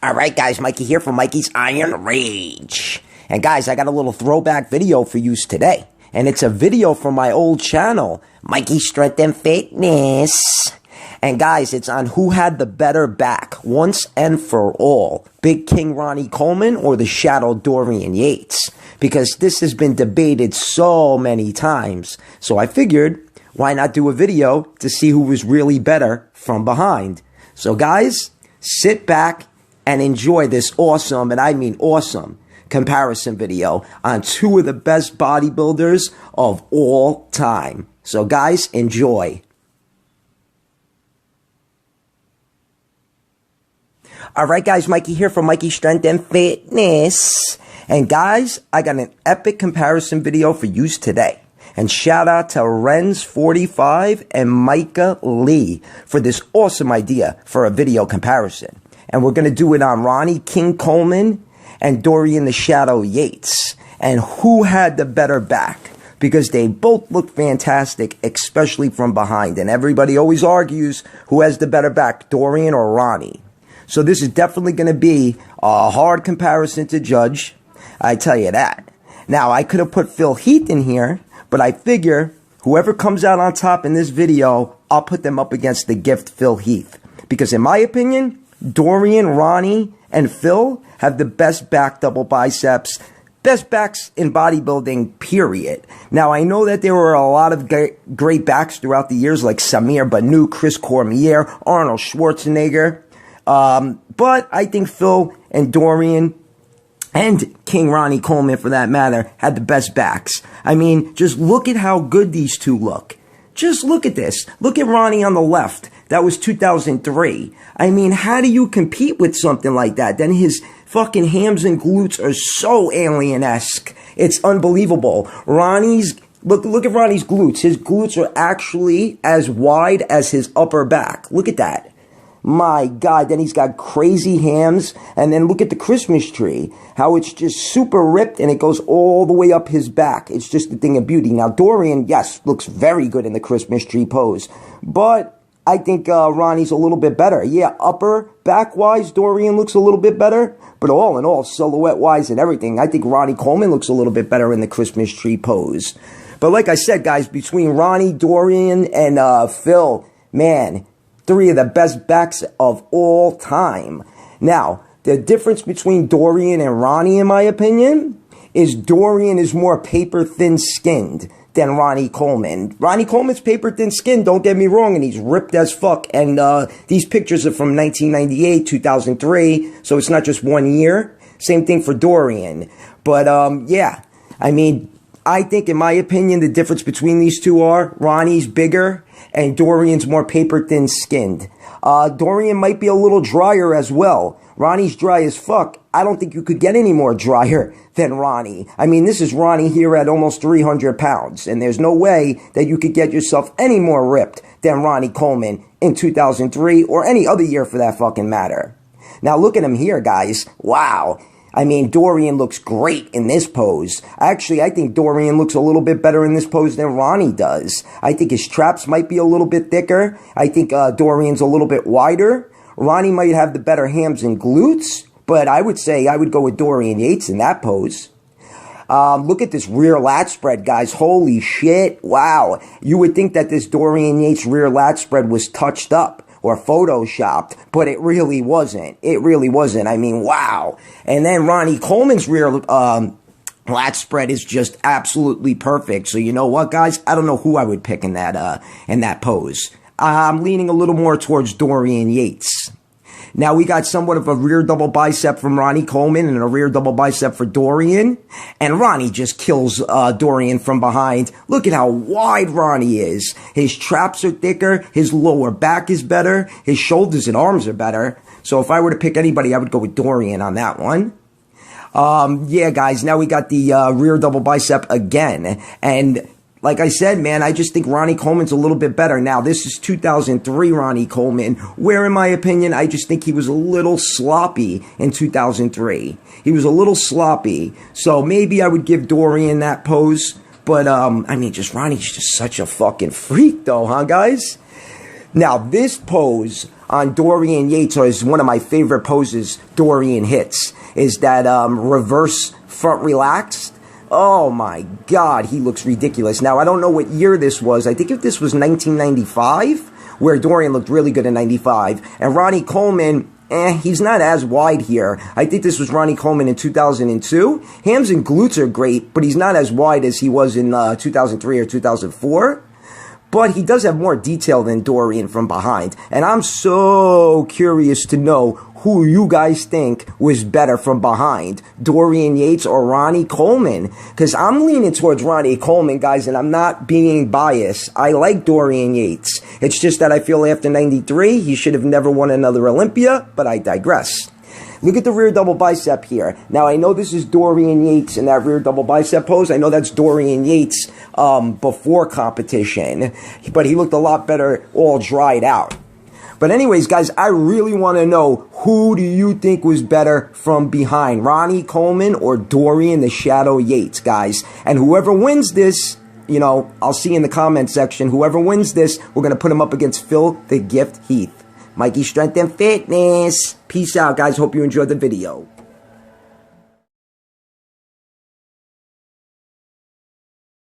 Alright guys, Mikey here from Mikey's Iron Rage. And guys, I got a little throwback video for you today. And it's a video from my old channel, Mikey's Strength and Fitness. And guys, it's on who had the better back, once and for all. Big King Ronnie Coleman or the Shadow Dorian Yates. Because this has been debated so many times. So I figured, why not do a video to see who was really better from behind. So guys, sit back and enjoy this awesome, and I mean awesome, comparison video on two of the best bodybuilders of all time. So guys, enjoy. Alright guys, Mikey here from Mikey's Strength and Fitness. And guys, I got an epic comparison video for you today. And shout out to Renz45 and Micah Lee for this awesome idea for a video comparison. And we're going to do it on Ronnie King Coleman and Dorian the Shadow Yates. And who had the better back? Because they both look fantastic, especially from behind. And everybody always argues who has the better back, Dorian or Ronnie. So this is definitely going to be a hard comparison to judge. I tell you that. Now, I could have put Phil Heath in here, but I figure whoever comes out on top in this video, I'll put them up against the gift Phil Heath. Because in my opinion, Dorian, Ronnie, and Phil have the best back double biceps, best backs in bodybuilding, period. Now, I know that there were a lot of great backs throughout the years, like Samir Banu, Chris Cormier, Arnold Schwarzenegger. But I think Phil and Dorian and King Ronnie Coleman, for that matter, had the best backs. I mean, just look at how good these two look. Just look at this. Look at Ronnie on the left. That was 2003. I mean, how do you compete with something like that? Then his fucking hams and glutes are so alien-esque. It's unbelievable. Look at Ronnie's glutes. His glutes are actually as wide as his upper back. Look at that. My God, then he's got crazy hams. And then look at the Christmas tree. How it's just super ripped and it goes all the way up his back. It's just a thing of beauty. Now, Dorian, yes, looks very good in the Christmas tree pose. But I think Ronnie's a little bit better. Yeah, upper back-wise, Dorian looks a little bit better. But all in all, silhouette-wise and everything, I think Ronnie Coleman looks a little bit better in the Christmas tree pose. But like I said, guys, between Ronnie, Dorian, and Phil, man, three of the best backs of all time. Now, the difference between Dorian and Ronnie, in my opinion, is Dorian is more paper-thin skinned than Ronnie Coleman. Ronnie Coleman's paper-thin skinned, don't get me wrong, and he's ripped as fuck. And these pictures are from 1998, 2003, so it's not just 1 year. Same thing for Dorian. But, yeah, I mean, I think, in my opinion, the difference between these two are Ronnie's bigger and Dorian's more paper-thin skinned. Dorian might be a little drier as well. Ronnie's dry as fuck. I don't think you could get any more drier than Ronnie. I mean, this is Ronnie here at almost 300 pounds, and there's no way that you could get yourself any more ripped than Ronnie Coleman in 2003 or any other year for that fucking matter. Now, look at him here, guys. Wow. I mean, Dorian looks great in this pose. Actually, I think Dorian looks a little bit better in this pose than Ronnie does. I think his traps might be a little bit thicker. I think Dorian's a little bit wider. Ronnie might have the better hams and glutes, but I would say I would go with Dorian Yates in that pose. Look at this rear lat spread, guys. Holy shit. Wow. You would think that this Dorian Yates rear lat spread was touched up or photoshopped, but it really wasn't. It really wasn't. I mean, wow. And then Ronnie Coleman's rear lat spread is just absolutely perfect. So you know what, guys? I don't know who I would pick in that pose. I'm leaning a little more towards Dorian Yates. Now, we got somewhat of a rear double bicep from Ronnie Coleman and a rear double bicep for Dorian. And Ronnie just kills Dorian from behind. Look at how wide Ronnie is. His traps are thicker. His lower back is better. His shoulders and arms are better. So if I were to pick anybody, I would go with Dorian on that one. Yeah, guys, now we got the rear double bicep again. And like I said, man, I just think Ronnie Coleman's a little bit better. Now, this is 2003 Ronnie Coleman, where, in my opinion, I just think he was a little sloppy in 2003. He was a little sloppy. So maybe I would give Dorian that pose. But, I mean, just Ronnie's just such a fucking freak, though, huh, guys? Now, this pose, on Dorian Yates is one of my favorite poses Dorian hits, is that reverse front relaxed. Oh my God, he looks ridiculous. Now, I don't know what year this was. I think if this was 1995, where Dorian looked really good in 95. And Ronnie Coleman, he's not as wide here. I think this was Ronnie Coleman in 2002. Hams and glutes are great, but he's not as wide as he was in 2003 or 2004. But he does have more detail than Dorian from behind. And I'm so curious to know who you guys think was better from behind, Dorian Yates or Ronnie Coleman. Because I'm leaning towards Ronnie Coleman, guys, and I'm not being biased. I like Dorian Yates. It's just that I feel after 93, he should have never won another Olympia, but I digress. Look at the rear double bicep here. Now, I know this is Dorian Yates in that rear double bicep pose. I know that's Dorian Yates before competition, but he looked a lot better all dried out. But anyways, guys, I really want to know, who do you think was better from behind, Ronnie Coleman or Dorian the Shadow Yates, guys? And whoever wins this, you know, I'll see in the comment section. Whoever wins this, we're going to put him up against Phil the Gift Heath. Mikey Strength and Fitness. Peace out, guys. Hope you enjoyed the video.